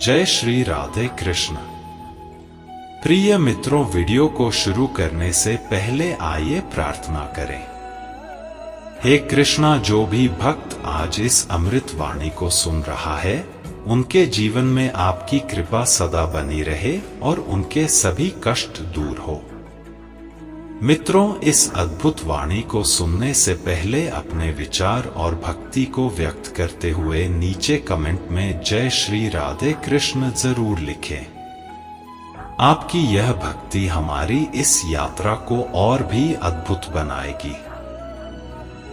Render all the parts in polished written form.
जय श्री राधे कृष्ण। प्रिय मित्रों, वीडियो को शुरू करने से पहले आइए प्रार्थना करें। हे कृष्णा, जो भी भक्त आज इस अमृत वाणी को सुन रहा है, उनके जीवन में आपकी कृपा सदा बनी रहे और उनके सभी कष्ट दूर हो। मित्रों, इस अद्भुत वाणी को सुनने से पहले अपने विचार और भक्ति को व्यक्त करते हुए नीचे कमेंट में जय श्री राधे कृष्ण जरूर लिखें। आपकी यह भक्ति हमारी इस यात्रा को और भी अद्भुत बनाएगी।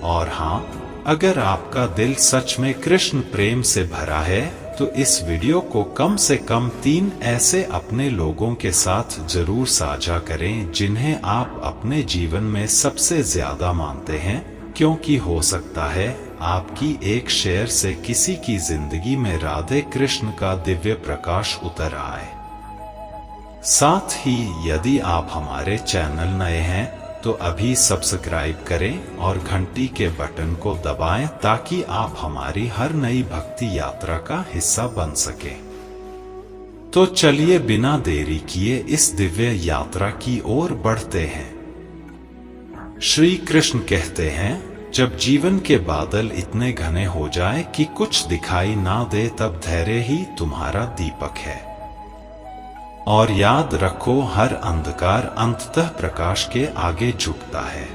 और हां, अगर आपका दिल सच में कृष्ण प्रेम से भरा है तो इस वीडियो को कम से कम 3 ऐसे अपने लोगों के साथ जरूर साझा करें जिन्हें आप अपने जीवन में सबसे ज्यादा मानते हैं, क्योंकि हो सकता है आपकी एक शेयर से किसी की जिंदगी में राधे कृष्ण का दिव्य प्रकाश उतर आए। साथ ही यदि आप हमारे चैनल नए हैं तो अभी सब्सक्राइब करें और घंटी के बटन को दबाएं ताकि आप हमारी हर नई भक्ति यात्रा का हिस्सा बन सके। तो चलिए बिना देरी किए इस दिव्य यात्रा की ओर बढ़ते हैं। श्री कृष्ण कहते हैं, जब जीवन के बादल इतने घने हो जाए कि कुछ दिखाई ना दे, तब धैर्य ही तुम्हारा दीपक है। और याद रखो, हर अंधकार अंततः प्रकाश के आगे झुकता है।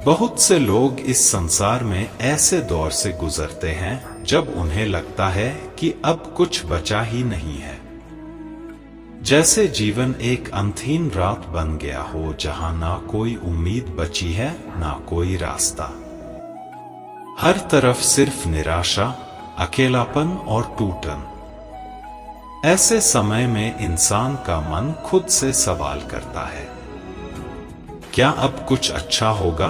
बहुत से लोग इस संसार में ऐसे दौर से गुजरते हैं जब उन्हें लगता है कि अब कुछ बचा ही नहीं है। जैसे जीवन एक अंतहीन रात बन गया हो, जहां ना कोई उम्मीद बची है, ना कोई रास्ता। हर तरफ सिर्फ निराशा, अकेलापन और टूटन। ऐसे समय में इंसान का मन खुद से सवाल करता है, क्या अब कुछ अच्छा होगा?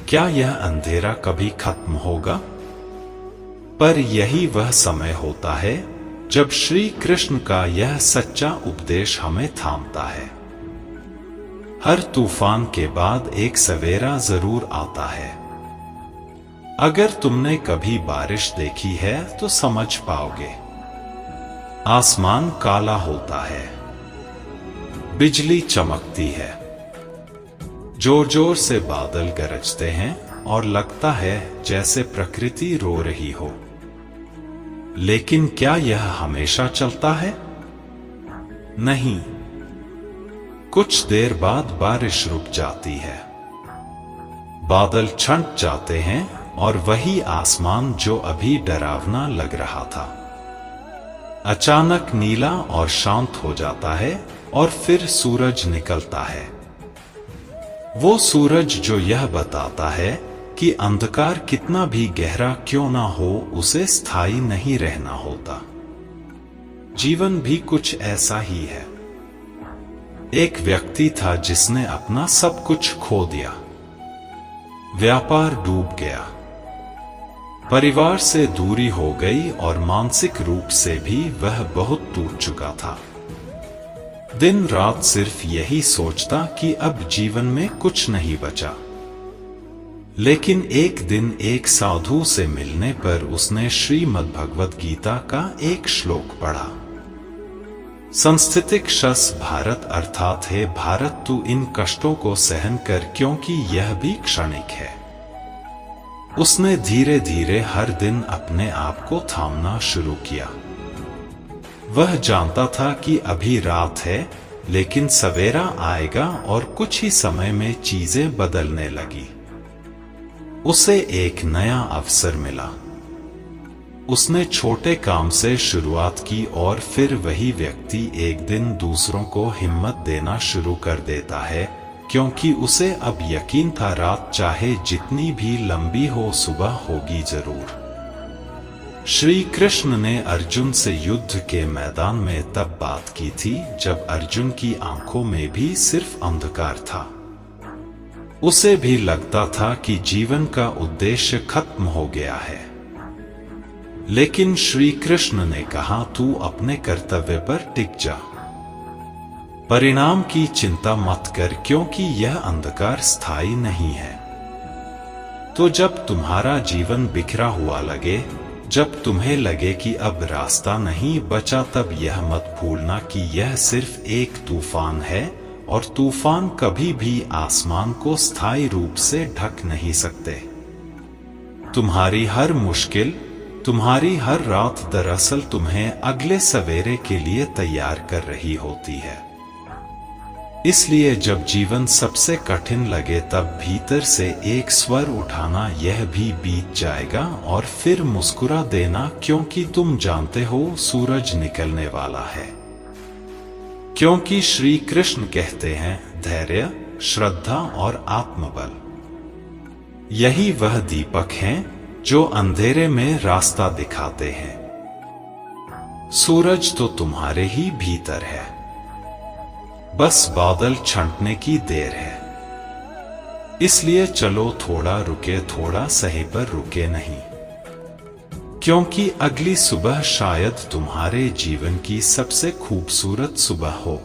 क्या यह अंधेरा कभी खत्म होगा? पर यही वह समय होता है जब श्री कृष्ण का यह सच्चा उपदेश हमें थामता है। हर तूफान के बाद एक सवेरा जरूर आता है। अगर तुमने कभी बारिश देखी है तो समझ पाओगे। आसमान काला होता है, बिजली चमकती है, जोर जोर से बादल गरजते हैं और लगता है जैसे प्रकृति रो रही हो। लेकिन क्या यह हमेशा चलता है? नहीं। कुछ देर बाद बारिश रुक जाती है, बादल छंट जाते हैं और वही आसमान जो अभी डरावना लग रहा था, अचानक नीला और शांत हो जाता है और फिर सूरज निकलता है। वो सूरज जो यह बताता है कि अंधकार कितना भी गहरा क्यों ना हो, उसे स्थायी नहीं रहना होता। जीवन भी कुछ ऐसा ही है। एक व्यक्ति था जिसने अपना सब कुछ खो दिया। व्यापार डूब गया, परिवार से दूरी हो गई और मानसिक रूप से भी वह बहुत टूट चुका था। दिन रात सिर्फ यही सोचता कि अब जीवन में कुछ नहीं बचा। लेकिन एक दिन एक साधु से मिलने पर उसने श्रीमद् भगवद गीता का एक श्लोक पढ़ा। संस्थितिक शस भारत, अर्थात हे भारत, तू इन कष्टों को सहन कर, क्योंकि यह भी क्षणिक है। उसने धीरे धीरे हर दिन अपने आप को थामना शुरू किया। वह जानता था कि अभी रात है, लेकिन सवेरा आएगा और कुछ ही समय में चीजें बदलने लगी। उसे एक नया अवसर मिला। उसने छोटे काम से शुरुआत की और फिर वही व्यक्ति एक दिन दूसरों को हिम्मत देना शुरू कर देता है, क्योंकि उसे अब यकीन था रात चाहे जितनी भी लंबी हो, सुबह होगी जरूर। श्री कृष्ण ने अर्जुन से युद्ध के मैदान में तब बात की थी जब अर्जुन की आंखों में भी सिर्फ अंधकार था। उसे भी लगता था कि जीवन का उद्देश्य खत्म हो गया है। लेकिन श्री कृष्ण ने कहा, तू अपने कर्तव्य पर टिक जा। परिणाम की चिंता मत कर, क्योंकि यह अंधकार स्थायी नहीं है। तो जब तुम्हारा जीवन बिखरा हुआ लगे, जब तुम्हें लगे कि अब रास्ता नहीं बचा, तब यह मत भूलना कि यह सिर्फ एक तूफान है और तूफान कभी भी आसमान को स्थायी रूप से ढक नहीं सकते। तुम्हारी हर मुश्किल, तुम्हारी हर रात दरअसल तुम्हें अगले सवेरे के लिए तैयार कर रही होती है। इसलिए जब जीवन सबसे कठिन लगे, तब भीतर से एक स्वर उठाना, यह भी बीत जाएगा, और फिर मुस्कुरा देना, क्योंकि तुम जानते हो सूरज निकलने वाला है। क्योंकि श्री कृष्ण कहते हैं, धैर्य, श्रद्धा और आत्मबल यही वह दीपक हैं जो अंधेरे में रास्ता दिखाते हैं। सूरज तो तुम्हारे ही भीतर है, बस बादल छंटने की देर है। इसलिए चलो थोड़ा रुके, थोड़ा सही पर रुके नहीं, क्योंकि अगली सुबह शायद तुम्हारे जीवन की सबसे खूबसूरत सुबह हो।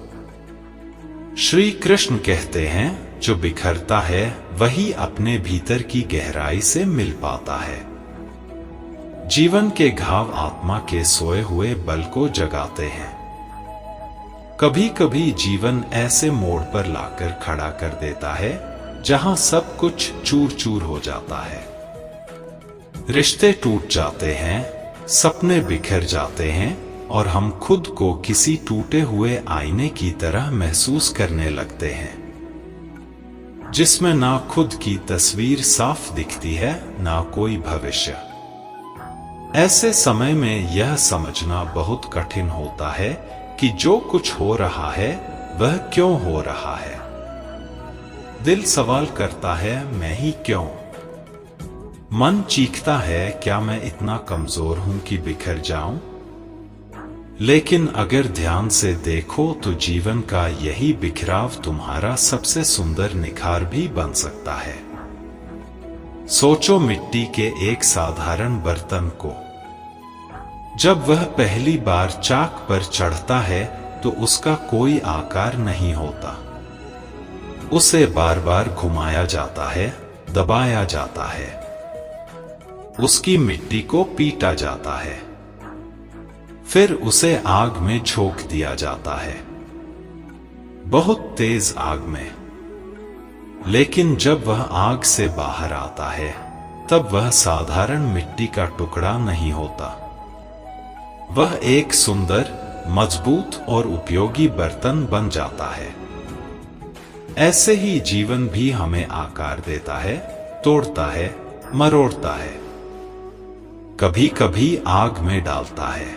श्री कृष्ण कहते हैं, जो बिखरता है वही अपने भीतर की गहराई से मिल पाता है। जीवन के घाव आत्मा के सोए हुए बल को जगाते हैं। कभी कभी जीवन ऐसे मोड़ पर लाकर खड़ा कर देता है जहां सब कुछ चूर चूर हो जाता है। रिश्ते टूट जाते हैं, सपने बिखर जाते हैं, और हम खुद को किसी टूटे हुए आईने की तरह महसूस करने लगते हैं, जिसमें ना खुद की तस्वीर साफ दिखती है, ना कोई भविष्य। ऐसे समय में यह समझना बहुत कठिन होता है कि जो कुछ हो रहा है वह क्यों हो रहा है। दिल सवाल करता है, मैं ही क्यों? मन चीखता है, क्या मैं इतना कमजोर हूं कि बिखर जाऊं? लेकिन अगर ध्यान से देखो तो जीवन का यही बिखराव तुम्हारा सबसे सुंदर निखार भी बन सकता है। सोचो मिट्टी के एक साधारण बर्तन को। जब वह पहली बार चाक पर चढ़ता है तो उसका कोई आकार नहीं होता। उसे बार बार घुमाया जाता है, दबाया जाता है, उसकी मिट्टी को पीटा जाता है, फिर उसे आग में झोंक दिया जाता है, बहुत तेज आग में। लेकिन जब वह आग से बाहर आता है, तब वह साधारण मिट्टी का टुकड़ा नहीं होता। वह एक सुंदर, मजबूत और उपयोगी बर्तन बन जाता है। ऐसे ही जीवन भी हमें आकार देता है, तोड़ता है, मरोड़ता है, कभी कभी आग में डालता है।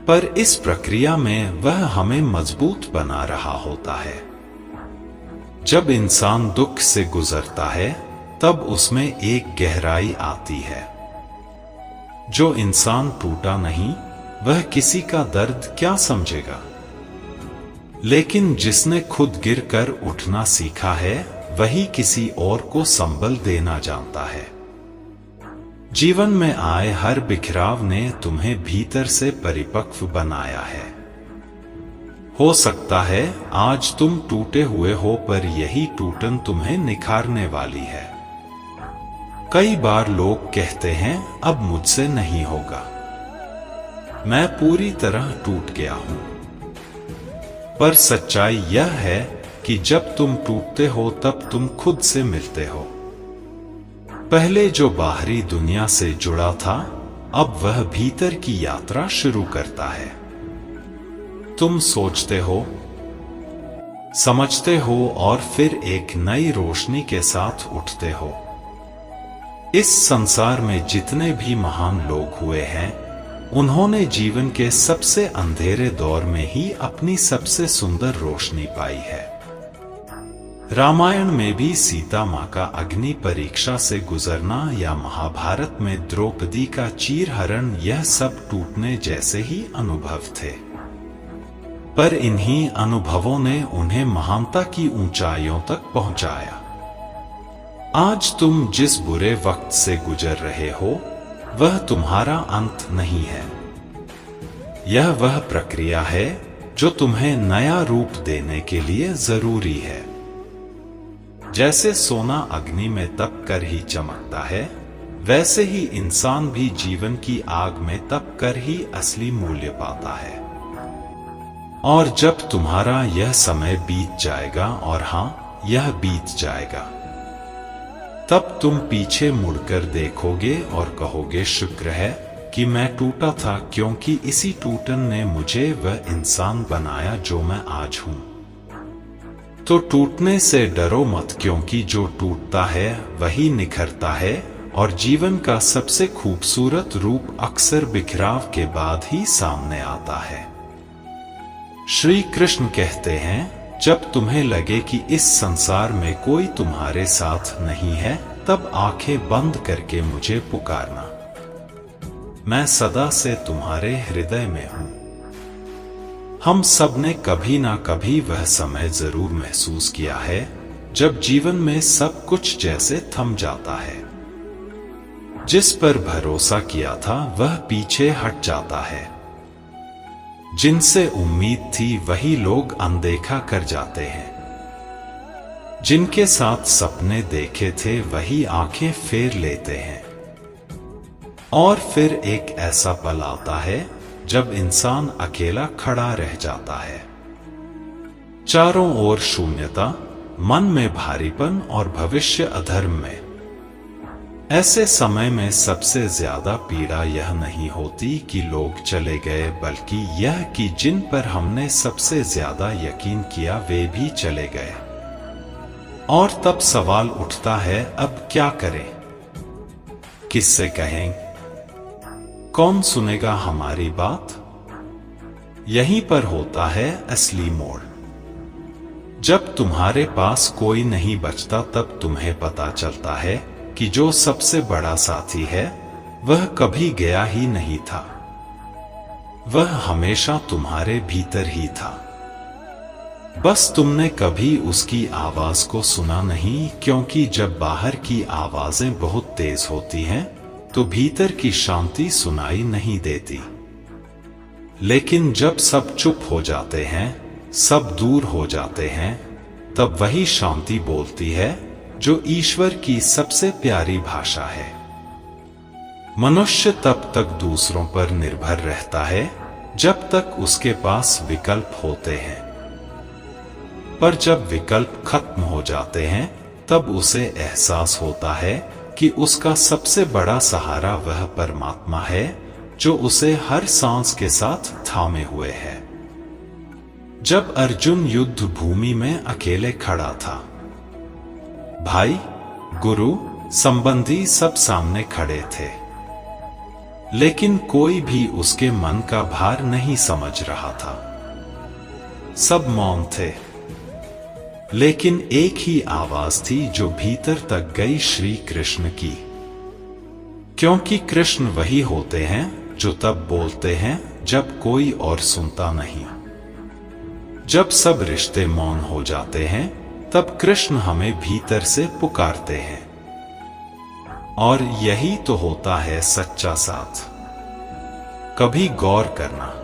पर इस प्रक्रिया में वह हमें मजबूत बना रहा होता है। जब इंसान दुख से गुजरता है, तब उसमें एक गहराई आती है। जो इंसान टूटा नहीं, वह किसी का दर्द क्या समझेगा? लेकिन जिसने खुद गिरकर उठना सीखा है, वही किसी और को संबल देना जानता है। जीवन में आए हर बिखराव ने तुम्हें भीतर से परिपक्व बनाया है। हो सकता है आज तुम टूटे हुए हो, पर यही टूटन तुम्हें निखारने वाली है। कई बार लोग कहते हैं, अब मुझसे नहीं होगा, मैं पूरी तरह टूट गया हूं। पर सच्चाई यह है कि जब तुम टूटते हो तब तुम खुद से मिलते हो। पहले जो बाहरी दुनिया से जुड़ा था, अब वह भीतर की यात्रा शुरू करता है। तुम सोचते हो, समझते हो और फिर एक नई रोशनी के साथ उठते हो। इस संसार में जितने भी महान लोग हुए हैं, उन्होंने जीवन के सबसे अंधेरे दौर में ही अपनी सबसे सुंदर रोशनी पाई है। रामायण में भी सीता मां का अग्नि परीक्षा से गुजरना या महाभारत में द्रौपदी का चीरहरण, यह सब टूटने जैसे ही अनुभव थे। पर इन्हीं अनुभवों ने उन्हें महानता की ऊंचाइयों तक पहुंचाया। आज तुम जिस बुरे वक्त से गुजर रहे हो, वह तुम्हारा अंत नहीं है। यह वह प्रक्रिया है जो तुम्हें नया रूप देने के लिए जरूरी है। जैसे सोना अग्नि में तप कर ही चमकता है, वैसे ही इंसान भी जीवन की आग में तप कर ही असली मूल्य पाता है। और जब तुम्हारा यह समय बीत जाएगा, और हाँ, यह बीत जाएगा, तब तुम पीछे मुड़कर देखोगे और कहोगे, शुक्र है कि मैं टूटा था, क्योंकि इसी टूटन ने मुझे वह इंसान बनाया जो मैं आज हूं। तो टूटने से डरो मत, क्योंकि जो टूटता है वही निखरता है, और जीवन का सबसे खूबसूरत रूप अक्सर बिखराव के बाद ही सामने आता है। श्री कृष्ण कहते हैं, जब तुम्हें लगे कि इस संसार में कोई तुम्हारे साथ नहीं है, तब आंखें बंद करके मुझे पुकारना। मैं सदा से तुम्हारे हृदय में हूं। हम सब ने कभी ना कभी वह समय जरूर महसूस किया है जब जीवन में सब कुछ जैसे थम जाता है। जिस पर भरोसा किया था वह पीछे हट जाता है। जिनसे उम्मीद थी वही लोग अनदेखा कर जाते हैं। जिनके साथ सपने देखे थे वही आंखें फेर लेते हैं। और फिर एक ऐसा पल आता है जब इंसान अकेला खड़ा रह जाता है। चारों ओर शून्यता, मन में भारीपन और भविष्य अधर्म में। ऐसे समय में सबसे ज्यादा पीड़ा यह नहीं होती कि लोग चले गए, बल्कि यह कि जिन पर हमने सबसे ज्यादा यकीन किया वे भी चले गए। और तब सवाल उठता है, अब क्या करें? किससे कहें? कौन सुनेगा हमारी बात? यहीं पर होता है असली मोड़। जब तुम्हारे पास कोई नहीं बचता, तब तुम्हें पता चलता है कि जो सबसे बड़ा साथी है वह कभी गया ही नहीं था। वह हमेशा तुम्हारे भीतर ही था। बस तुमने कभी उसकी आवाज को सुना नहीं, क्योंकि जब बाहर की आवाजें बहुत तेज होती हैं तो भीतर की शांति सुनाई नहीं देती। लेकिन जब सब चुप हो जाते हैं, सब दूर हो जाते हैं, तब वही शांति बोलती है जो ईश्वर की सबसे प्यारी भाषा है। मनुष्य तब तक दूसरों पर निर्भर रहता है जब तक उसके पास विकल्प होते हैं, पर जब विकल्प खत्म हो जाते हैं तब उसे एहसास होता है कि उसका सबसे बड़ा सहारा वह परमात्मा है जो उसे हर सांस के साथ थामे हुए है। जब अर्जुन युद्ध भूमि में अकेले खड़ा था, भाई, गुरु, संबंधी सब सामने खड़े थे, लेकिन कोई भी उसके मन का भार नहीं समझ रहा था। सब मौन थे, लेकिन एक ही आवाज थी जो भीतर तक गई, श्री कृष्ण की। क्योंकि कृष्ण वही होते हैं जो तब बोलते हैं जब कोई और सुनता नहीं। जब सब रिश्ते मौन हो जाते हैं तब कृष्ण हमें भीतर से पुकारते हैं। और यही तो होता है सच्चा साथ। कभी गौर करना,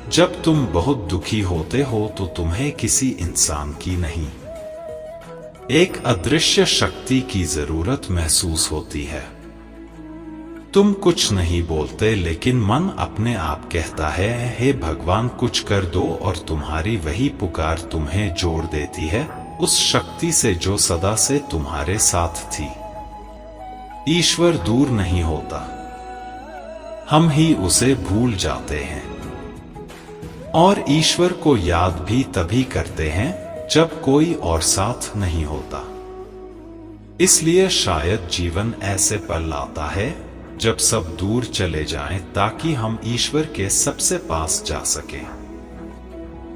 जब तुम बहुत दुखी होते हो तो तुम्हें किसी इंसान की नहीं, एक अदृश्य शक्ति की जरूरत महसूस होती है। तुम कुछ नहीं बोलते, लेकिन मन अपने आप कहता है, हे भगवान कुछ कर दो, और तुम्हारी वही पुकार तुम्हें जोड़ देती है उस शक्ति से जो सदा से तुम्हारे साथ थी। ईश्वर दूर नहीं होता, हम ही उसे भूल जाते हैं। और ईश्वर को याद भी तभी करते हैं जब कोई और साथ नहीं होता। इसलिए शायद जीवन ऐसे पल लाता है जब सब दूर चले जाएं, ताकि हम ईश्वर के सबसे पास जा सकें।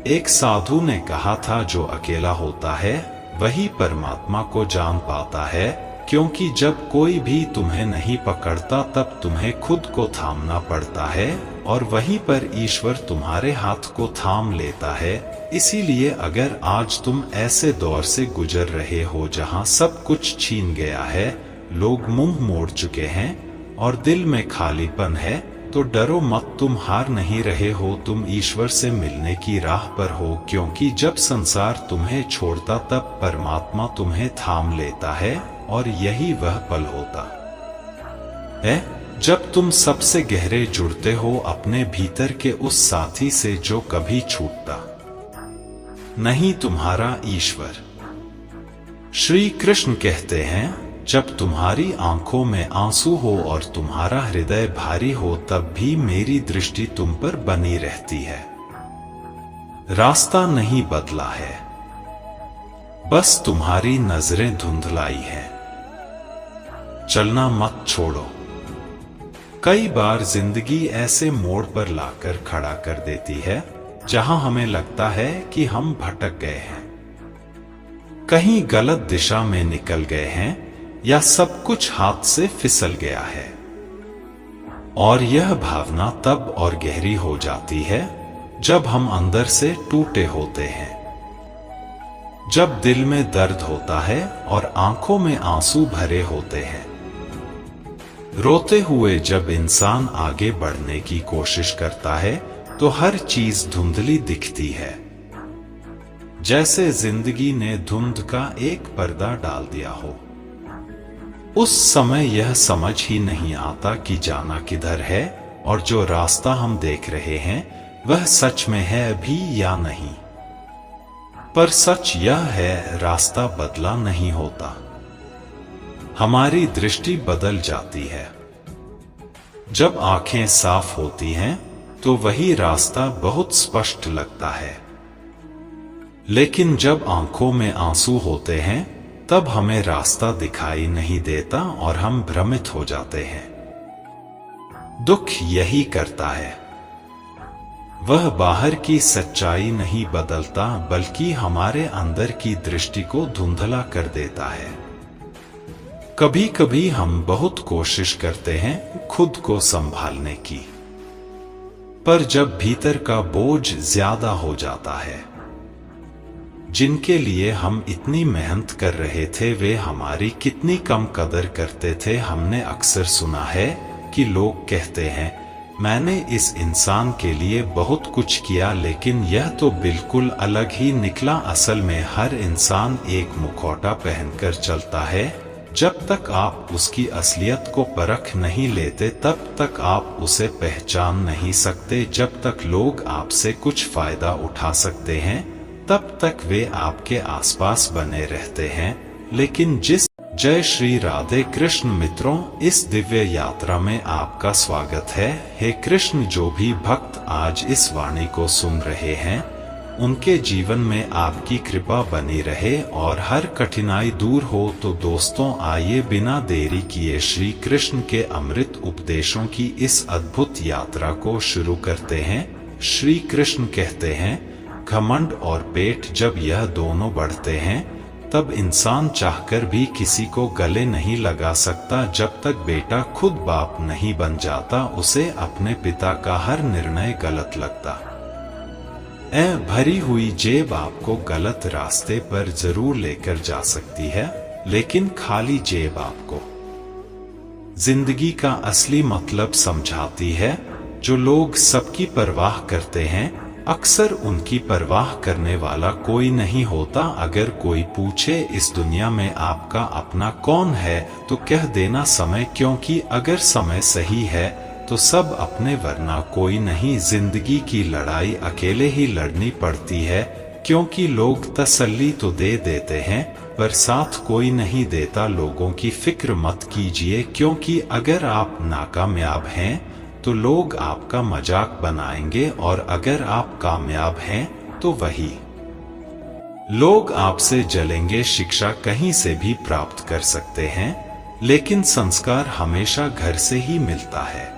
एक साधु ने कहा था, जो अकेला होता है वही परमात्मा को जान पाता है, क्योंकि जब कोई भी तुम्हें नहीं पकड़ता तब तुम्हें खुद को थामना पड़ता है, और वहीं पर ईश्वर तुम्हारे हाथ को थाम लेता है। इसीलिए अगर आज तुम ऐसे दौर से गुजर रहे हो जहां सब कुछ छीन गया है, लोग मुंह मोड़ चुके हैं और दिल में खालीपन है, तो डरो मत, तुम हार नहीं रहे हो, तुम ईश्वर से मिलने की राह पर हो। क्योंकि जब संसार तुम्हें छोड़ता तब परमात्मा तुम्हें थाम लेता है, और यही वह पल होता जब तुम सबसे गहरे जुड़ते हो अपने भीतर के उस साथी से जो कभी छूटता नहीं, तुम्हारा ईश्वर। श्री कृष्ण कहते हैं, जब तुम्हारी आंखों में आंसू हो और तुम्हारा हृदय भारी हो तब भी मेरी दृष्टि तुम पर बनी रहती है। रास्ता नहीं बदला है, बस तुम्हारी नजरें धुंधलाई हैं। चलना मत छोड़ो। कई बार जिंदगी ऐसे मोड़ पर लाकर खड़ा कर देती है जहां हमें लगता है कि हम भटक गए हैं, कहीं गलत दिशा में निकल गए हैं या सब कुछ हाथ से फिसल गया है। और यह भावना तब और गहरी हो जाती है जब हम अंदर से टूटे होते हैं, जब दिल में दर्द होता है और आंखों में आंसू भरे होते हैं। रोते हुए जब इंसान आगे बढ़ने की कोशिश करता है तो हर चीज धुंधली दिखती है, जैसे जिंदगी ने धुंध का एक पर्दा डाल दिया हो। उस समय यह समझ ही नहीं आता कि जाना किधर है और जो रास्ता हम देख रहे हैं वह सच में है भी या नहीं। पर सच यह है, रास्ता बदला नहीं होता, हमारी दृष्टि बदल जाती है। जब आंखें साफ होती हैं तो वही रास्ता बहुत स्पष्ट लगता है, लेकिन जब आंखों में आंसू होते हैं तब हमें रास्ता दिखाई नहीं देता और हम भ्रमित हो जाते हैं। दुख यही करता है, वह बाहर की सच्चाई नहीं बदलता बल्कि हमारे अंदर की दृष्टि को धुंधला कर देता है। कभी कभी हम बहुत कोशिश करते हैं खुद को संभालने की, पर जब भीतर का बोझ ज्यादा हो जाता है, जिनके लिए हम इतनी मेहनत कर रहे थे वे हमारी कितनी कम कदर करते थे। हमने अक्सर सुना है कि लोग कहते हैं, मैंने इस इंसान के लिए बहुत कुछ किया लेकिन यह तो बिल्कुल अलग ही निकला। असल में हर इंसान एक मुखौटा पहनकर चलता है। जब तक आप उसकी असलियत को परख नहीं लेते तब तक आप उसे पहचान नहीं सकते। जब तक लोग आपसे कुछ फायदा उठा सकते हैं तब तक वे आपके आसपास बने रहते हैं, लेकिन जय श्री राधे कृष्ण मित्रों, इस दिव्य यात्रा में आपका स्वागत है। हे कृष्ण, जो भी भक्त आज इस वाणी को सुन रहे हैं उनके जीवन में आपकी कृपा बनी रहे और हर कठिनाई दूर हो। तो दोस्तों, आइए बिना देरी किए श्री कृष्ण के अमृत उपदेशों की इस अद्भुत यात्रा को शुरू करते हैं। श्री कृष्ण कहते हैं, घमंड और पेट जब यह दोनों बढ़ते हैं तब इंसान चाहकर भी किसी को गले नहीं लगा सकता। जब तक बेटा खुद बाप नहीं बन जाता उसे अपने पिता का हर निर्णय गलत लगता। भरी हुई जेब आपको गलत रास्ते पर जरूर लेकर जा सकती है, लेकिन खाली जेब आपको जिंदगी का असली मतलब समझाती है। जो लोग सबकी परवाह करते हैं अक्सर उनकी परवाह करने वाला कोई नहीं होता। अगर कोई पूछे इस दुनिया में आपका अपना कौन है तो कह देना समय, क्योंकि अगर समय सही है तो सब अपने, वरना कोई नहीं। जिंदगी की लड़ाई अकेले ही लड़नी पड़ती है, क्योंकि लोग तसल्ली तो दे देते हैं पर साथ कोई नहीं देता। लोगों की फिक्र मत कीजिए, क्योंकि अगर आप नाकामयाब हैं तो लोग आपका मजाक बनाएंगे और अगर आप कामयाब हैं तो वही लोग आपसे जलेंगे। शिक्षा कहीं से भी प्राप्त कर सकते हैं, लेकिन संस्कार हमेशा घर से ही मिलता है।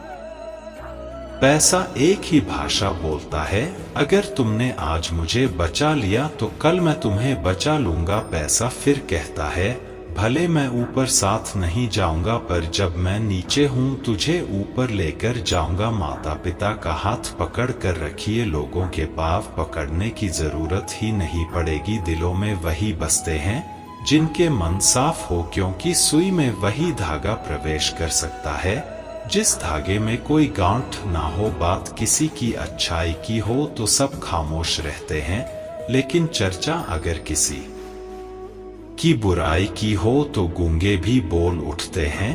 पैसा एक ही भाषा बोलता है। अगर तुमने आज मुझे बचा लिया तो कल मैं तुम्हें बचा लूंगा। पैसा फिर कहता है, भले मैं ऊपर साथ नहीं जाऊंगा पर जब मैं नीचे हूं तुझे ऊपर लेकर जाऊंगा। माता पिता का हाथ पकड़ कर रखिए, लोगों के पाँव पकड़ने की जरूरत ही नहीं पड़ेगी। दिलों में वही बसते हैं जिनके मन साफ हो, क्योंकि सुई में वही धागा प्रवेश कर सकता है जिस धागे में कोई गांठ ना हो। बात किसी की अच्छाई की हो तो सब खामोश रहते हैं, लेकिन चर्चा अगर किसी की बुराई की हो तो गूंगे भी बोल उठते हैं।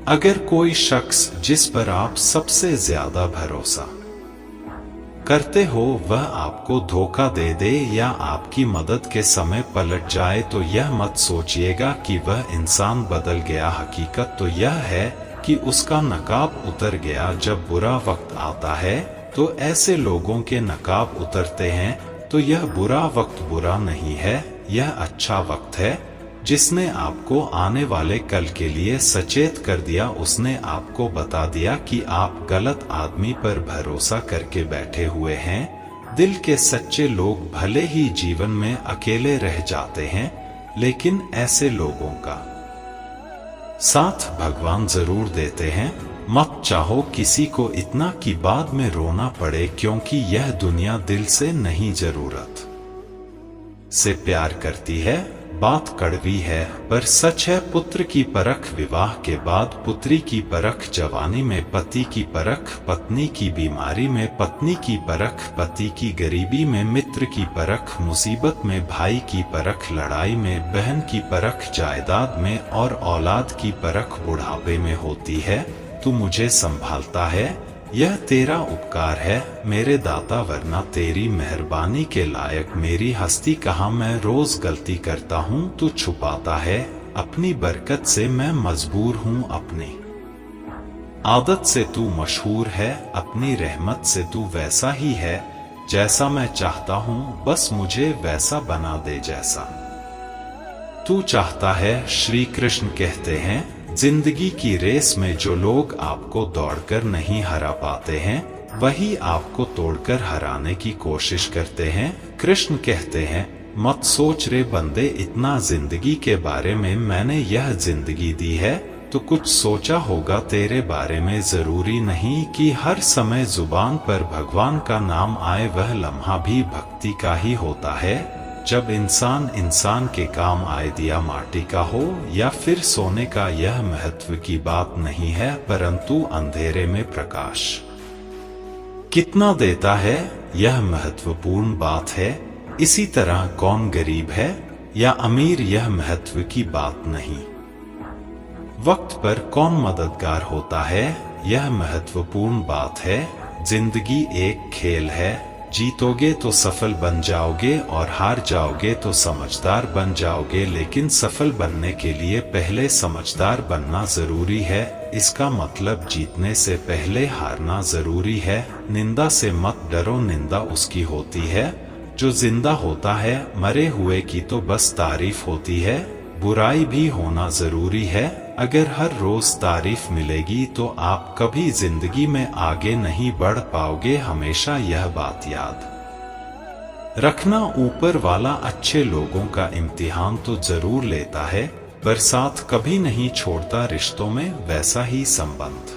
अगर कोई शख्स जिस पर आप सबसे ज्यादा भरोसा करते हो वह आपको धोखा दे दे या आपकी मदद के समय पलट जाए तो यह मत सोचिएगा कि वह इंसान बदल गया। हकीकत तो यह है कि उसका नकाब उतर गया। जब बुरा वक्त आता है तो ऐसे लोगों के नकाब उतरते हैं, तो यह बुरा वक्त बुरा नहीं है, यह अच्छा वक्त है। जिसने आपको आने वाले कल के लिए सचेत कर दिया, उसने आपको बता दिया कि आप गलत आदमी पर भरोसा करके बैठे हुए हैं। दिल के सच्चे लोग भले ही जीवन में अकेले रह जाते हैं, लेकिन ऐसे लोगों का साथ भगवान जरूर देते हैं। मत चाहो किसी को इतना कि बाद में रोना पड़े, क्योंकि यह दुनिया दिल से नहीं जरूरत से प्यार करती है। बात कड़वी है पर सच है। पुत्र की परख विवाह के बाद, पुत्री की परख जवानी में, पति की परख पत्नी की बीमारी में, पत्नी की परख पति की गरीबी में, मित्र की परख मुसीबत में, भाई की परख लड़ाई में, बहन की परख जायदाद में और औलाद की परख बुढ़ापे में होती है। तू मुझे संभालता है, यह तेरा उपकार है मेरे दाता, वरना तेरी मेहरबानी के लायक मेरी हस्ती कहाँ। मैं रोज गलती करता हूँ, तू छुपाता है, अपनी बरकत से मैं मजबूर हूँ, अपनी आदत से तू मशहूर है, अपनी रहमत से तू वैसा ही है जैसा मैं चाहता हूँ, बस मुझे वैसा बना दे जैसा तू चाहता है। श्री कृष्ण कहते हैं, जिंदगी की रेस में जो लोग आपको दौड़कर नहीं हरा पाते हैं, वही आपको तोड़कर हराने की कोशिश करते हैं। कृष्ण कहते हैं, मत सोच रे बंदे इतना जिंदगी के बारे में, मैंने यह जिंदगी दी है तो कुछ सोचा होगा तेरे बारे में। जरूरी नहीं कि हर समय जुबान पर भगवान का नाम आए, वह लम्हा भी भक्ति का ही होता है। जब इंसान इंसान के काम आए, दिया माटी का हो या फिर सोने का, यह महत्व की बात नहीं है, परंतु अंधेरे में प्रकाश कितना देता है यह महत्वपूर्ण बात है। इसी तरह कौन गरीब है या अमीर, यह महत्व की बात नहीं। वक्त पर कौन मददगार होता है, यह महत्वपूर्ण बात है। जिंदगी एक खेल है, जीतोगे तो सफल बन जाओगे और हार जाओगे तो समझदार बन जाओगे, लेकिन सफल बनने के लिए पहले समझदार बनना जरूरी है। इसका मतलब जीतने से पहले हारना जरूरी है। निंदा से मत डरो, निंदा उसकी होती है जो जिंदा होता है, मरे हुए की तो बस तारीफ होती है। बुराई भी होना जरूरी है, अगर हर रोज तारीफ मिलेगी तो आप कभी जिंदगी में आगे नहीं बढ़ पाओगे। हमेशा यह बात याद रखना, ऊपर वाला अच्छे लोगों का इम्तिहान तो जरूर लेता है, पर साथ कभी नहीं छोड़ता। रिश्तों में वैसा ही संबंध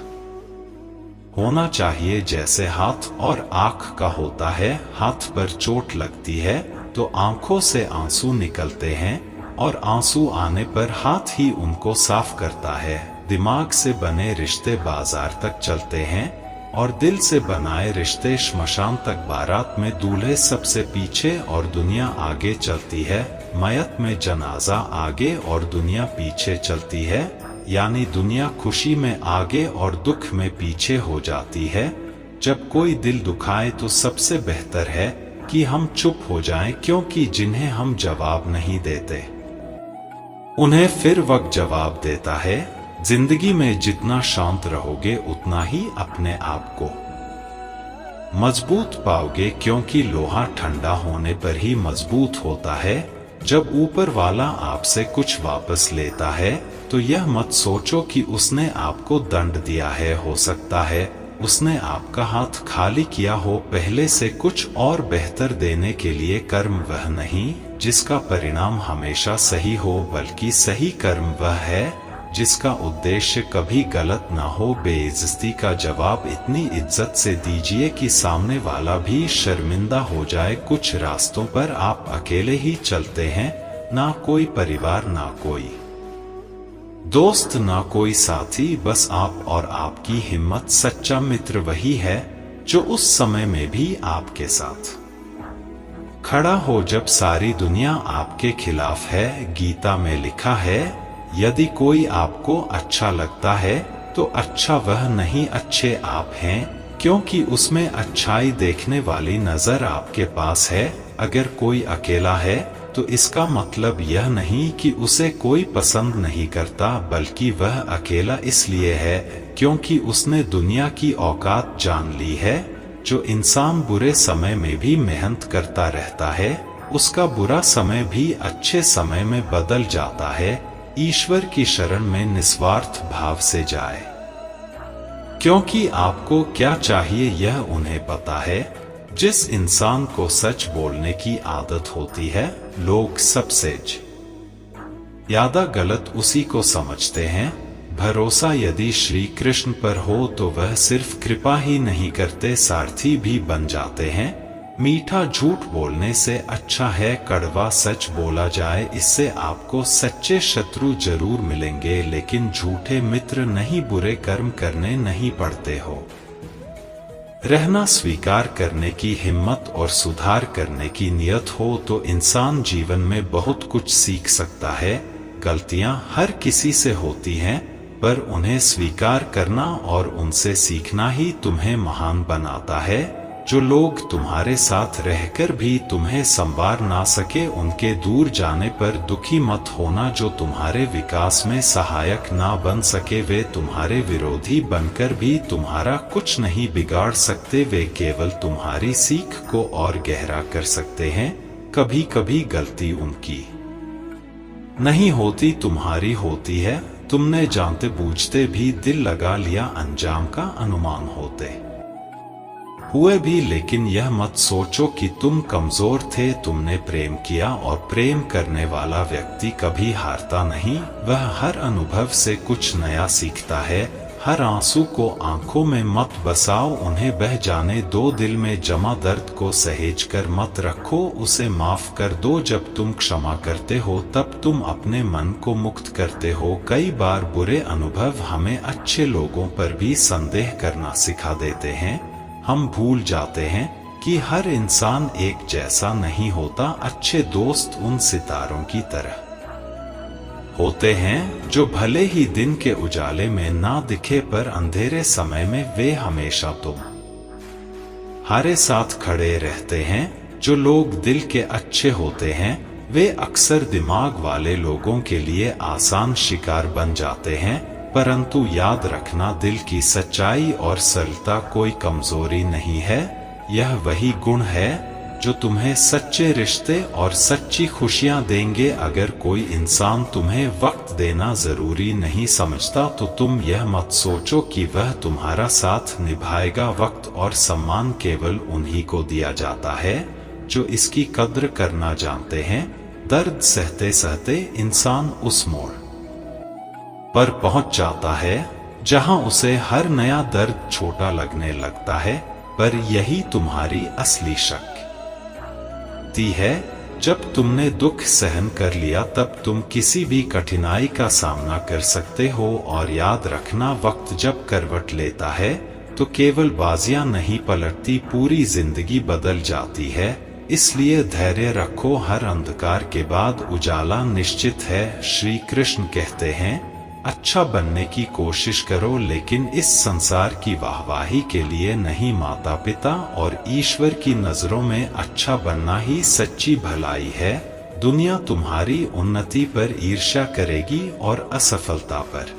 होना चाहिए जैसे हाथ और आंख का होता है। हाथ पर चोट लगती है तो आंखों से आंसू निकलते हैं, और आंसू आने पर हाथ ही उनको साफ करता है। दिमाग से बने रिश्ते बाजार तक चलते हैं, और दिल से बनाए रिश्ते श्मशान तक। बारात में दूल्हे सबसे पीछे और दुनिया आगे चलती है, मयत में जनाजा आगे और दुनिया पीछे चलती है। यानी दुनिया खुशी में आगे और दुख में पीछे हो जाती है। जब कोई दिल दुखाए तो सबसे बेहतर है कि हम चुप हो जाएं, क्योंकि जिन्हें हम जवाब नहीं देते उन्हें फिर वक्त जवाब देता है। जिंदगी में जितना शांत रहोगे उतना ही अपने आप को मजबूत पाओगे, क्योंकि लोहा ठंडा होने पर ही मजबूत होता है। जब ऊपर वाला आपसे कुछ वापस लेता है तो यह मत सोचो कि उसने आपको दंड दिया है। हो सकता है उसने आपका हाथ खाली किया हो पहले से कुछ और बेहतर देने के लिए। कर्म वह नहीं जिसका परिणाम हमेशा सही हो, बल्कि सही कर्म वह है जिसका उद्देश्य कभी गलत ना हो। बेइज्जती का जवाब इतनी इज्जत से दीजिए कि सामने वाला भी शर्मिंदा हो जाए। कुछ रास्तों पर आप अकेले ही चलते हैं, ना कोई परिवार, ना कोई दोस्त, ना कोई साथी, बस आप और आपकी हिम्मत। सच्चा मित्र वही है जो उस समय में भी आपके साथ खड़ा हो जब सारी दुनिया आपके खिलाफ है। गीता में लिखा है, यदि कोई आपको अच्छा लगता है तो अच्छा वह नहीं, अच्छे आप हैं, क्योंकि उसमें अच्छाई देखने वाली नजर आपके पास है। अगर कोई अकेला है तो इसका मतलब यह नहीं कि उसे कोई पसंद नहीं करता, बल्कि वह अकेला इसलिए है क्योंकि उसने दुनिया की औकात जान ली है। जो इंसान बुरे समय में भी मेहनत करता रहता है, उसका बुरा समय भी अच्छे समय में बदल जाता है। ईश्वर की शरण में निस्वार्थ भाव से जाए, क्योंकि आपको क्या चाहिए यह उन्हें पता है। जिस इंसान को सच बोलने की आदत होती है, लोग सबसे ज्यादा गलत उसी को समझते हैं। भरोसा यदि श्री कृष्ण पर हो तो वह सिर्फ कृपा ही नहीं करते, सारथी भी बन जाते हैं। मीठा झूठ बोलने से अच्छा है कड़वा सच बोला जाए। इससे आपको सच्चे शत्रु जरूर मिलेंगे, लेकिन झूठे मित्र नहीं। बुरे कर्म करने नहीं पड़ते हो। रहना स्वीकार करने की हिम्मत और सुधार करने की नियत हो तो इंसान जीवन में बहुत कुछ सीख सकता है। गलतियां हर किसी से होती हैं, पर उन्हें स्वीकार करना और उनसे सीखना ही तुम्हें महान बनाता है। जो लोग तुम्हारे साथ रहकर भी तुम्हें संवार ना सके, उनके दूर जाने पर दुखी मत होना। जो तुम्हारे विकास में सहायक ना बन सके, वे तुम्हारे विरोधी बनकर भी तुम्हारा कुछ नहीं बिगाड़ सकते। वे केवल तुम्हारी सीख को और गहरा कर सकते हैं। कभी कभी गलती उनकी नहीं होती, तुम्हारी होती है। तुमने जानते बूझते भी दिल लगा लिया, अंजाम का अनुमान होते हुए भी। लेकिन यह मत सोचो कि तुम कमजोर थे। तुमने प्रेम किया, और प्रेम करने वाला व्यक्ति कभी हारता नहीं। वह हर अनुभव से कुछ नया सीखता है। हर आंसू को आंखों में मत बसाओ, उन्हें बह जाने दो। दिल में जमा दर्द को सहेज कर मत रखो, उसे माफ कर दो। जब तुम क्षमा करते हो तब तुम अपने मन को मुक्त करते हो। कई बार बुरे अनुभव हमें अच्छे लोगों पर भी संदेह करना सिखा देते हैं। हम भूल जाते हैं कि हर इंसान एक जैसा नहीं होता। अच्छे दोस्त उन सितारों की तरह होते हैं जो भले ही दिन के उजाले में ना दिखे, पर अंधेरे समय में वे हमेशा तुम्हारे साथ खड़े रहते हैं। जो लोग दिल के अच्छे होते हैं, वे अक्सर दिमाग वाले लोगों के लिए आसान शिकार बन जाते हैं। परंतु याद रखना, दिल की सच्चाई और सरलता कोई कमजोरी नहीं है। यह वही गुण है जो तुम्हें सच्चे रिश्ते और सच्ची खुशियां देंगे। अगर कोई इंसान तुम्हें वक्त देना जरूरी नहीं समझता, तो तुम यह मत सोचो कि वह तुम्हारा साथ निभाएगा। वक्त और सम्मान केवल उन्हीं को दिया जाता है जो इसकी कद्र करना जानते हैं। दर्द सहते सहते इंसान उस मोड़ पर पहुंच जाता है जहां उसे हर नया दर्द छोटा लगने लगता है। पर यही तुम्हारी असली शक्ति है। जब तुमने दुख सहन कर लिया, तब तुम किसी भी कठिनाई का सामना कर सकते हो। और याद रखना, वक्त जब करवट लेता है तो केवल बाजियां नहीं पलटती, पूरी जिंदगी बदल जाती है। इसलिए धैर्य रखो, हर अंधकार के बाद उजाला निश्चित है। श्री कृष्ण कहते हैं, अच्छा बनने की कोशिश करो, लेकिन इस संसार की वाहवाही के लिए नहीं। माता पिता और ईश्वर की नजरों में अच्छा बनना ही सच्ची भलाई है। दुनिया तुम्हारी उन्नति पर ईर्ष्या करेगी और असफलता पर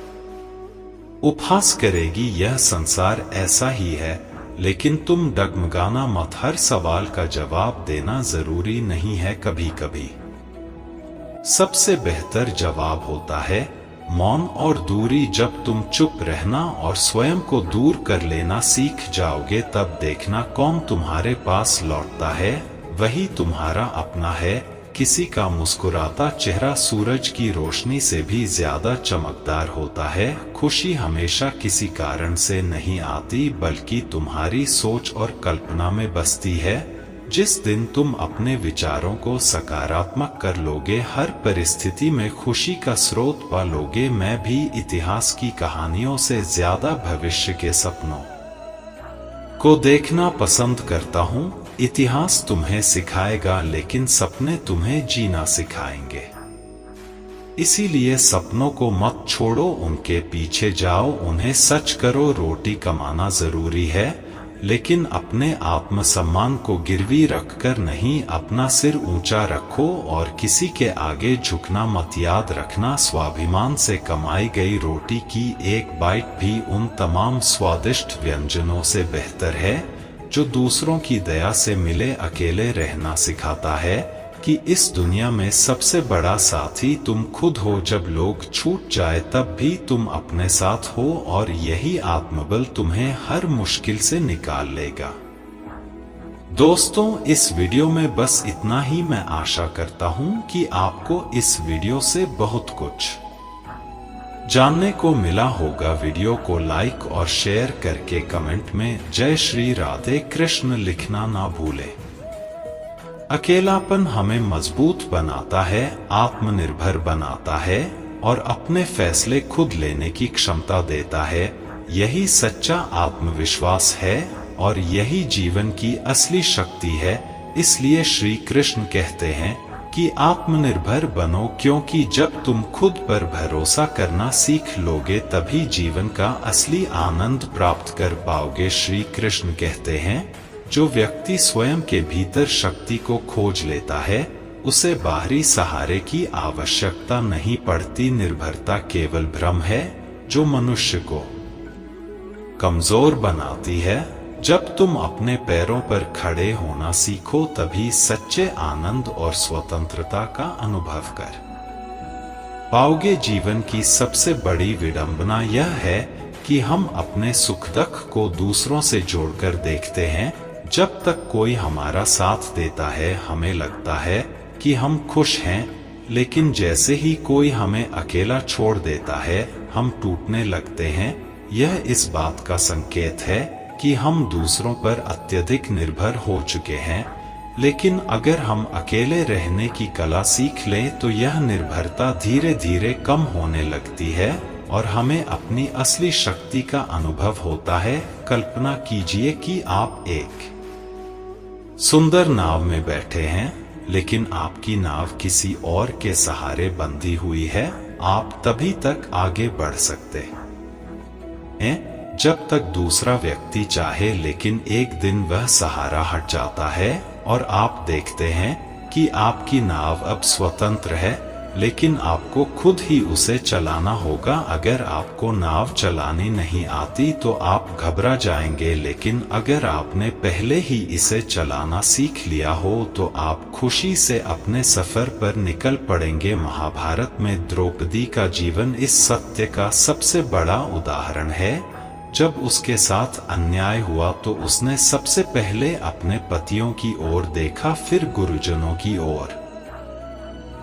उपहास करेगी। यह संसार ऐसा ही है, लेकिन तुम डगमगाना मत। हर सवाल का जवाब देना जरूरी नहीं है। कभी कभी सबसे बेहतर जवाब होता है मौन और दूरी। जब तुम चुप रहना और स्वयं को दूर कर लेना सीख जाओगे, तब देखना कौन तुम्हारे पास लौटता है वही तुम्हारा अपना है। किसी का मुस्कुराता चेहरा सूरज की रोशनी से भी ज्यादा चमकदार होता है। खुशी हमेशा किसी कारण से नहीं आती, बल्कि तुम्हारी सोच और कल्पना में बसती है। जिस दिन तुम अपने विचारों को सकारात्मक कर लोगे, हर परिस्थिति में खुशी का स्रोत पालोगे। मैं भी इतिहास की कहानियों से ज्यादा भविष्य के सपनों को देखना पसंद करता हूँ। इतिहास तुम्हें सिखाएगा, लेकिन सपने तुम्हें जीना सिखाएंगे। इसीलिए सपनों को मत छोड़ो, उनके पीछे जाओ, उन्हें सच करो। रोटी कमाना जरूरी है, लेकिन अपने आत्मसम्मान को गिरवी रखकर नहीं। अपना सिर ऊंचा रखो और किसी के आगे झुकना मत। याद रखना, स्वाभिमान से कमाई गई रोटी की एक बाइट भी उन तमाम स्वादिष्ट व्यंजनों से बेहतर है जो दूसरों की दया से मिले। अकेले रहना सिखाता है कि इस दुनिया में सबसे बड़ा साथी तुम खुद हो। जब लोग छूट जाए तब भी तुम अपने साथ हो, और यही आत्मबल तुम्हें हर मुश्किल से निकाल लेगा। दोस्तों, इस वीडियो में बस इतना ही। मैं आशा करता हूं कि आपको इस वीडियो से बहुत कुछ जानने को मिला होगा। वीडियो को लाइक और शेयर करके कमेंट में जय श्री राधे कृष्ण लिखना ना भूलें। अकेलापन हमें मजबूत बनाता है, आत्मनिर्भर बनाता है और अपने फैसले खुद लेने की क्षमता देता है। यही सच्चा आत्मविश्वास है और यही जीवन की असली शक्ति है। इसलिए श्री कृष्ण कहते हैं कि आत्मनिर्भर बनो, क्योंकि जब तुम खुद पर भरोसा करना सीख लोगे तभी जीवन का असली आनंद प्राप्त कर पाओगे। श्री कृष्ण कहते हैं, जो व्यक्ति स्वयं के भीतर शक्ति को खोज लेता है उसे बाहरी सहारे की आवश्यकता नहीं पड़ती। निर्भरता केवल भ्रम है जो मनुष्य को कमजोर बनाती है। जब तुम अपने पैरों पर खड़े होना सीखो तभी सच्चे आनंद और स्वतंत्रता का अनुभव कर पाओगे। जीवन की सबसे बड़ी विडंबना यह है कि हम अपने सुख दुख को दूसरों से जोड़कर देखते हैं। जब तक कोई हमारा साथ देता है हमें लगता है कि हम खुश हैं, लेकिन जैसे ही कोई हमें अकेला छोड़ देता है हम टूटने लगते हैं। यह इस बात का संकेत है कि हम दूसरों पर अत्यधिक निर्भर हो चुके हैं। लेकिन अगर हम अकेले रहने की कला सीख लें तो यह निर्भरता धीरे धीरे कम होने लगती है और हमें अपनी असली शक्ति का अनुभव होता है। कल्पना कीजिए कि आप एक सुंदर नाव में बैठे हैं, लेकिन आपकी नाव किसी और के सहारे बंधी हुई है। आप तभी तक आगे बढ़ सकते हैं जब तक दूसरा व्यक्ति चाहे, लेकिन एक दिन वह सहारा हट जाता है और आप देखते हैं कि आपकी नाव अब स्वतंत्र है, लेकिन आपको खुद ही उसे चलाना होगा। अगर आपको नाव चलानी नहीं आती तो आप घबरा जाएंगे, लेकिन अगर आपने पहले ही इसे चलाना सीख लिया हो तो आप खुशी से अपने सफर पर निकल पड़ेंगे। महाभारत में द्रौपदी का जीवन इस सत्य का सबसे बड़ा उदाहरण है। जब उसके साथ अन्याय हुआ तो उसने सबसे पहले अपने पतियों की ओर देखा, फिर गुरुजनों की ओर,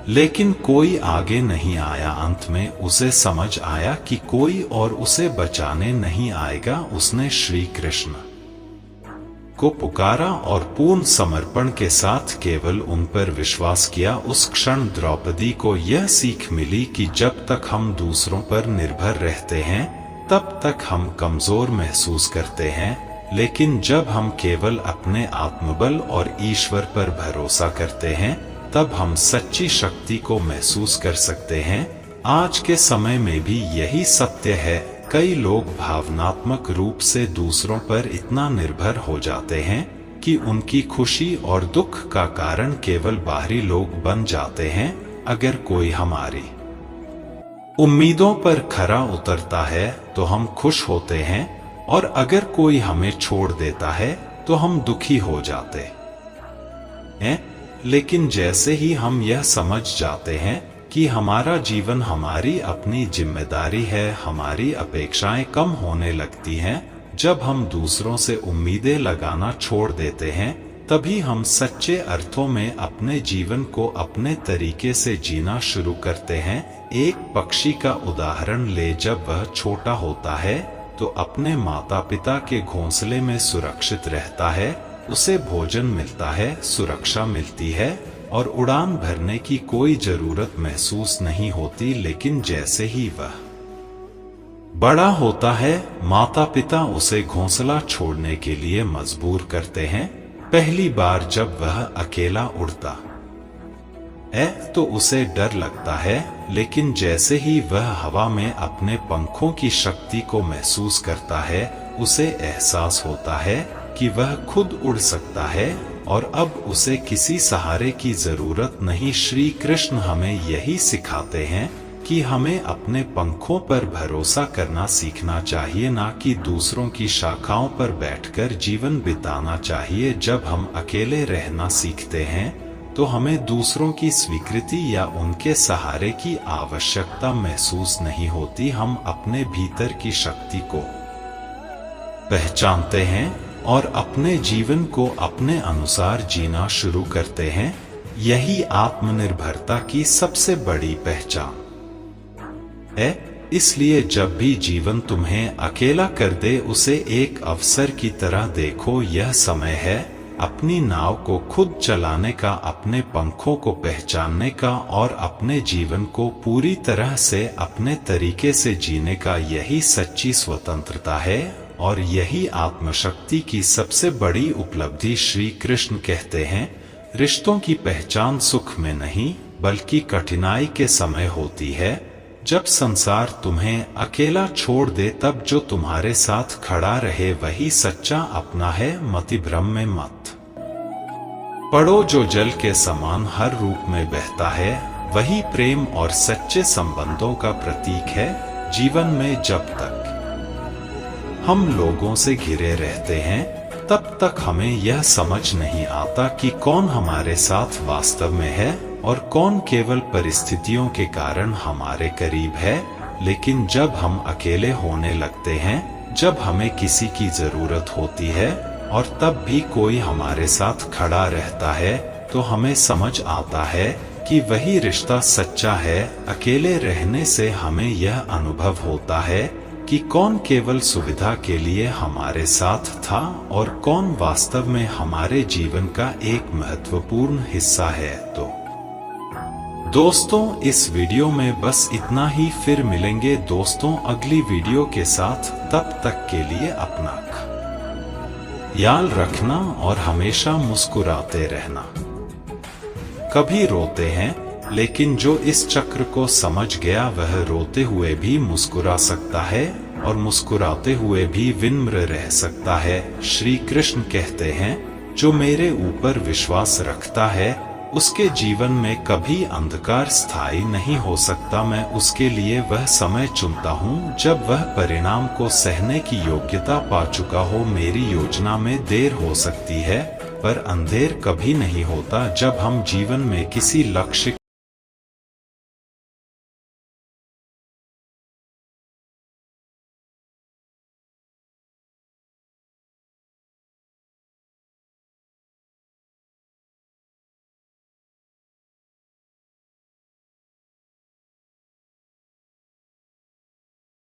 लेकिन कोई आगे नहीं आया। अंत में उसे समझ आया कि कोई और उसे बचाने नहीं आएगा। उसने श्री कृष्ण को पुकारा और पूर्ण समर्पण के साथ केवल उन पर विश्वास किया। उस क्षण द्रौपदी को यह सीख मिली कि जब तक हम दूसरों पर निर्भर रहते हैं तब तक हम कमजोर महसूस करते हैं, लेकिन जब हम केवल अपने आत्मबल और ईश्वर पर भरोसा करते हैं तब हम सच्ची शक्ति को महसूस कर सकते हैं। आज के समय में भी यही सत्य है। कई लोग भावनात्मक रूप से दूसरों पर इतना निर्भर हो जाते हैं कि उनकी खुशी और दुख का कारण केवल बाहरी लोग बन जाते हैं। अगर कोई हमारी उम्मीदों पर खरा उतरता है तो हम खुश होते हैं, और अगर कोई हमें छोड़ देता है तो हम दुखी हो जाते हैं। लेकिन जैसे ही हम यह समझ जाते हैं कि हमारा जीवन हमारी अपनी जिम्मेदारी है, हमारी अपेक्षाएं कम होने लगती हैं। जब हम दूसरों से उम्मीदें लगाना छोड़ देते हैं तभी हम सच्चे अर्थों में अपने जीवन को अपने तरीके से जीना शुरू करते हैं। एक पक्षी का उदाहरण ले, जब वह छोटा होता है तो अपने माता पिता के घोंसले में सुरक्षित रहता है, उसे भोजन मिलता है, सुरक्षा मिलती है और उड़ान भरने की कोई जरूरत महसूस नहीं होती। लेकिन जैसे ही वह बड़ा होता है माता पिता उसे घोंसला छोड़ने के लिए मजबूर करते हैं। पहली बार जब वह अकेला उड़ता है तो उसे डर लगता है, लेकिन जैसे ही वह हवा में अपने पंखों की शक्ति को महसूस करता है, उसे एहसास होता है कि वह खुद उड़ सकता है और अब उसे किसी सहारे की जरूरत नहीं। श्री कृष्ण हमें यही सिखाते हैं कि हमें अपने पंखों पर भरोसा करना सीखना चाहिए, ना कि दूसरों की शाखाओं पर बैठकर जीवन बिताना चाहिए। जब हम अकेले रहना सीखते हैं तो हमें दूसरों की स्वीकृति या उनके सहारे की आवश्यकता महसूस नहीं होती। हम अपने भीतर की शक्ति को पहचानते हैं और अपने जीवन को अपने अनुसार जीना शुरू करते हैं। यही आत्मनिर्भरता की सबसे बड़ी पहचान है। इसलिए जब भी जीवन तुम्हें अकेला कर दे, उसे एक अवसर की तरह देखो। यह समय है अपनी नाव को खुद चलाने का, अपने पंखों को पहचानने का और अपने जीवन को पूरी तरह से अपने तरीके से जीने का। यही सच्ची स्वतंत्रता है और यही आत्मशक्ति की सबसे बड़ी उपलब्धि। श्री कृष्ण कहते हैं, रिश्तों की पहचान सुख में नहीं बल्कि कठिनाई के समय होती है। जब संसार तुम्हें अकेला छोड़ दे, तब जो तुम्हारे साथ खड़ा रहे वही सच्चा अपना है। मतिभ्रम में मत पड़ो। जो जल के समान हर रूप में बहता है, वही प्रेम और सच्चे संबंधों का प्रतीक है। जीवन में जब तक हम लोगों से घिरे रहते हैं, तब तक हमें यह समझ नहीं आता कि कौन हमारे साथ वास्तव में है और कौन केवल परिस्थितियों के कारण हमारे करीब है। लेकिन जब हम अकेले होने लगते हैं, जब हमें किसी की जरूरत होती है और तब भी कोई हमारे साथ खड़ा रहता है, तो हमें समझ आता है कि वही रिश्ता सच्चा है। अकेले रहने से हमें यह अनुभव होता है कि कौन केवल सुविधा के लिए हमारे साथ था और कौन वास्तव में हमारे जीवन का एक महत्वपूर्ण हिस्सा है। तो दोस्तों, इस वीडियो में बस इतना ही। फिर मिलेंगे दोस्तों अगली वीडियो के साथ। तब तक के लिए अपना ख्याल रखना और हमेशा मुस्कुराते रहना। कभी रोते हैं, लेकिन जो इस चक्र को समझ गया वह रोते हुए भी मुस्कुरा सकता है और मुस्कुराते हुए भी विनम्र रह सकता है। श्री कृष्ण कहते हैं, जो मेरे ऊपर विश्वास रखता है उसके जीवन में कभी अंधकार स्थायी नहीं हो सकता। मैं उसके लिए वह समय चुनता हूँ जब वह परिणाम को सहने की योग्यता पा चुका हो। मेरी योजना में देर हो सकती है, पर अंधेर कभी नहीं होता। जब हम जीवन में किसी लक्ष्य